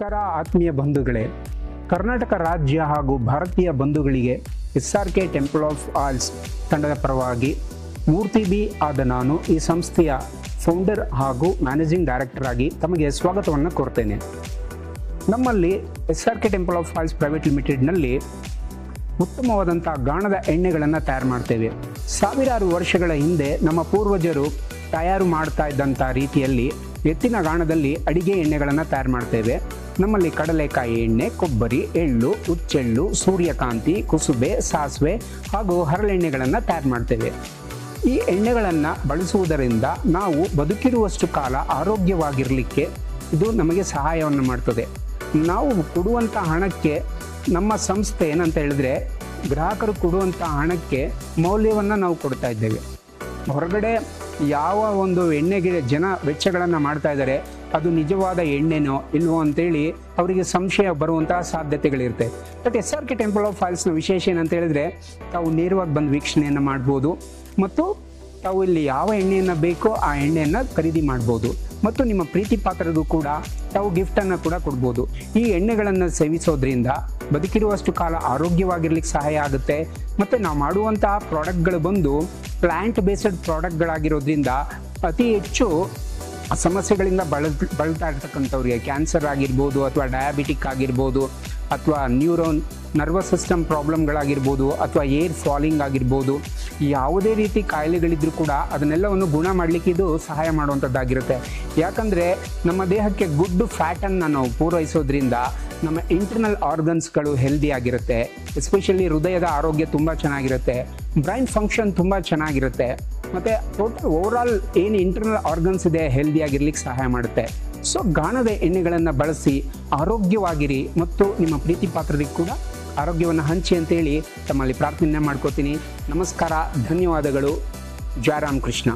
ನಮಸ್ಕಾರ ಆತ್ಮೀಯ ಬಂಧುಗಳೇ, ಕರ್ನಾಟಕ ರಾಜ್ಯ ಹಾಗೂ ಭಾರತೀಯ ಬಂಧುಗಳಿಗೆ SRK ಟೆಂಪಲ್ ಆಫ್ ಆಯಿಲ್ಸ್ ತಂಡದ ಪರವಾಗಿ ಮೂರ್ತಿ ಬಿ ಆದ ನಾನು ಈ ಸಂಸ್ಥೆಯ ಫೌಂಡರ್ ಹಾಗೂ ಮ್ಯಾನೇಜಿಂಗ್ ಡೈರೆಕ್ಟರ್ ಆಗಿ ತಮಗೆ ಸ್ವಾಗತವನ್ನು ಕೋರ್ತೇನೆ. ನಮ್ಮಲ್ಲಿ SRK temple of oils private ಲಿಮಿಟೆಡ್ನಲ್ಲಿ ಉತ್ತಮವಾದಂಥ ಗಾಣದ ಎಣ್ಣೆಗಳನ್ನು ತಯಾರು ಮಾಡ್ತೇವೆ. ಸಾವಿರಾರು ವರ್ಷಗಳ ಹಿಂದೆ ನಮ್ಮ ಪೂರ್ವಜರು ತಯಾರು ಮಾಡ್ತಾ ಇದ್ದಂಥ ರೀತಿಯಲ್ಲಿ ಎತ್ತಿನ ಗಾಣದಲ್ಲಿ ಅಡಿಗೆ ಎಣ್ಣೆಗಳನ್ನು ತಯಾರು ಮಾಡ್ತೇವೆ. ನಮ್ಮಲ್ಲಿ ಕಡಲೆಕಾಯಿ ಎಣ್ಣೆ, ಕೊಬ್ಬರಿ, ಎಳ್ಳು, ಹುಚ್ಚೆಳ್ಳು, ಸೂರ್ಯಕಾಂತಿ, ಕುಸುಬೆ, ಸಾಸಿವೆ ಹಾಗೂ ಹರಳೆಣ್ಣೆಗಳನ್ನು ತಯಾರು ಮಾಡ್ತೇವೆ. ಈ ಎಣ್ಣೆಗಳನ್ನು ಬಳಸುವುದರಿಂದ ನಾವು ಬದುಕಿರುವಷ್ಟು ಕಾಲ ಆರೋಗ್ಯವಾಗಿರಲಿಕ್ಕೆ ಇದು ನಮಗೆ ಸಹಾಯವನ್ನು ಮಾಡ್ತದೆ. ನಾವು ಕೊಡುವಂಥ ಹಣಕ್ಕೆ ನಮ್ಮ ಸಂಸ್ಥೆ ಏನಂತ ಹೇಳಿದ್ರೆ, ಗ್ರಾಹಕರು ಕೊಡುವಂಥ ಹಣಕ್ಕೆ ಮೌಲ್ಯವನ್ನು ನಾವು ಕೊಡ್ತಾ ಇದ್ದೇವೆ. ಹೊರಗಡೆ ಯಾವ ಒಂದು ಎಣ್ಣೆಗೆ ಜನ ವೆಚ್ಚಗಳನ್ನು ಮಾಡ್ತಾ ಇದ್ದಾರೆ, ಅದು ನಿಜವಾದ ಎಣ್ಣೆನೋ ಇಲ್ವೋ ಅಂತೇಳಿ ಅವರಿಗೆ ಸಂಶಯ ಬರುವಂತಹ ಸಾಧ್ಯತೆಗಳಿರುತ್ತೆ. ಬಟ್ SRK ಟೆಂಪಲ್ ಆಫ್ ಆಯಿಲ್ಸ್ನ ವಿಶೇಷ ಏನಂತ ಹೇಳಿದ್ರೆ, ತಾವು ನೇರವಾಗಿ ಬಂದು ವೀಕ್ಷಣೆಯನ್ನು ಮಾಡ್ಬೋದು ಮತ್ತು ತಾವು ಇಲ್ಲಿ ಯಾವ ಎಣ್ಣೆಯನ್ನು ಬೇಕೋ ಆ ಎಣ್ಣೆಯನ್ನು ಖರೀದಿ ಮಾಡ್ಬೋದು ಮತ್ತು ನಿಮ್ಮ ಪ್ರೀತಿ ಪಾತ್ರರಿಗೂ ಕೂಡ ತಾವು ಗಿಫ್ಟನ್ನು ಕೂಡ ಕೊಡ್ಬೋದು. ಈ ಎಣ್ಣೆಗಳನ್ನು ಸೇವಿಸೋದ್ರಿಂದ ಬದುಕಿರುವಷ್ಟು ಕಾಲ ಆರೋಗ್ಯವಾಗಿರ್ಲಿಕ್ಕೆ ಸಹಾಯ ಆಗುತ್ತೆ. ಮತ್ತು ನಾವು ಮಾಡುವಂತಹ ಪ್ರಾಡಕ್ಟ್ಗಳು ಬಂದು ಪ್ಲ್ಯಾಂಟ್ ಬೇಸ್ಡ್ ಪ್ರಾಡಕ್ಟ್ಗಳಾಗಿರೋದ್ರಿಂದ ಅತಿ ಹೆಚ್ಚು ಸಮಸ್ಯೆಗಳಿಂದ ಬಳಲ್ತಾ ಇರ್ತಕ್ಕಂಥವ್ರಿಗೆ, ಕ್ಯಾನ್ಸರ್ ಆಗಿರ್ಬೋದು ಅಥವಾ ಡಯಾಬಿಟಿಕ್ ಆಗಿರ್ಬೋದು ಅಥವಾ ನರ್ವಸ್ ಸಿಸ್ಟಮ್ ಪ್ರಾಬ್ಲಮ್ಗಳಾಗಿರ್ಬೋದು ಅಥವಾ ಏರ್ ಫಾಲಿಂಗ್ ಆಗಿರ್ಬೋದು, ಯಾವುದೇ ರೀತಿ ಕಾಯಿಲೆಗಳಿದ್ರೂ ಕೂಡ ಅದನ್ನೆಲ್ಲವನ್ನು ಗುಣ ಮಾಡಲಿಕ್ಕೆ ಇದು ಸಹಾಯ ಮಾಡುವಂಥದ್ದಾಗಿರುತ್ತೆ. ಯಾಕಂದರೆ ನಮ್ಮ ದೇಹಕ್ಕೆ ಗುಡ್ ಫ್ಯಾಟನ್ನು ನಾವು ಪೂರೈಸೋದ್ರಿಂದ ನಮ್ಮ ಇಂಟರ್ನಲ್ ಆರ್ಗನ್ಸ್ಗಳು ಹೆಲ್ದಿ ಆಗಿರುತ್ತೆ. ಎಸ್ಪೆಷಲಿ ಹೃದಯದ ಆರೋಗ್ಯ ತುಂಬ ಚೆನ್ನಾಗಿರುತ್ತೆ, ಬ್ರೈನ್ ಫಂಕ್ಷನ್ ತುಂಬ ಚೆನ್ನಾಗಿರುತ್ತೆ ಮತ್ತು ಟೋಟಲ್ ಓವರಾಲ್ ಏನು ಇಂಟರ್ನಲ್ ಆರ್ಗನ್ಸ್ ಇದೆ ಹೆಲ್ದಿಯಾಗಿರ್ಲಿಕ್ಕೆ ಸಹಾಯ ಮಾಡುತ್ತೆ. ಸೊ ಗಾಣದ ಎಣ್ಣೆಗಳನ್ನು ಬಳಸಿ ಆರೋಗ್ಯವಾಗಿರಿ ಮತ್ತು ನಿಮ್ಮ ಪ್ರೀತಿ ಪಾತ್ರರಿಗೆ ಕೂಡ ಆರೋಗ್ಯವನ್ನು ಹಂಚಿ ಅಂತೇಳಿ ತಮ್ಮಲ್ಲಿ ಪ್ರಾರ್ಥನೆ ಮಾಡ್ಕೋತೀನಿ. ನಮಸ್ಕಾರ, ಧನ್ಯವಾದಗಳು. ಜಯ ರಾಮ್ ಕೃಷ್ಣ.